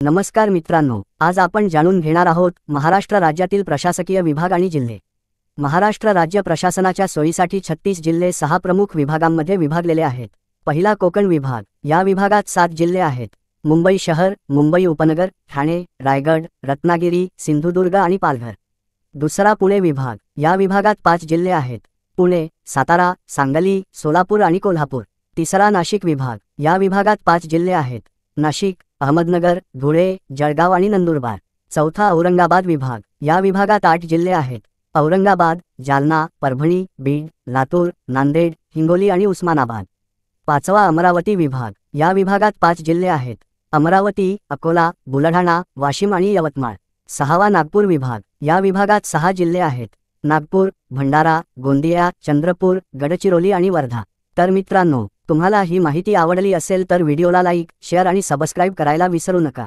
नमस्कार मित्रांनो, आज आपण जाणून घेणार आहोत महाराष्ट्र राज्यातील प्रशासकीय विभाग आणि जिल्हे। महाराष्ट्र राज्य प्रशासनाच्या सोयीसाठी 36 जिल्हे 6 प्रमुख विभागांमध्ये विभागलेले आहेत। पहिला कोकण विभाग, या विभागात 7 जिल्हे आहेत। मुंबई शहर, मुंबई उपनगर, ठाणे, रायगड, रत्नागिरी, सिंधुदुर्ग आणि पालघर। दुसरा पुणे विभाग, या विभागात 5 जिल्हे आहेत। पुणे, सातारा, सांगली, सोलापूर आणि कोल्हापूर। तिसरा नाशिक विभाग, या विभागात 5 जिल्हे आहेत। नाशिक, अहमदनगर, धुळे, जळगाव आणि नंदुरबार। चौथा औरंगाबाद विभाग, या विभागात 8 जिल्हे आहेत। औरंगाबाद, जालना, परभणी, बीड, लातूर, नांदेड, हिंगोली आणि उस्मानाबाद। पाचवा अमरावती विभाग, या विभागात 5 जिल्हे आहेत। अमरावती, अकोला, बुलढाणा, वाशिम आणि यवतमाळ। सहावा नागपूर विभाग, या विभागात 6 जिल्हे आहेत। नागपूर, भंडारा, गोंदिया, चंद्रपूर, गडचिरोली आणि वर्धा। तर मित्रांनो, तुम्हाला ही माहिती आवडली असेल तर व्हिडिओला लाईक, शेअर आणि सबस्क्राईब करायला विसरू नका।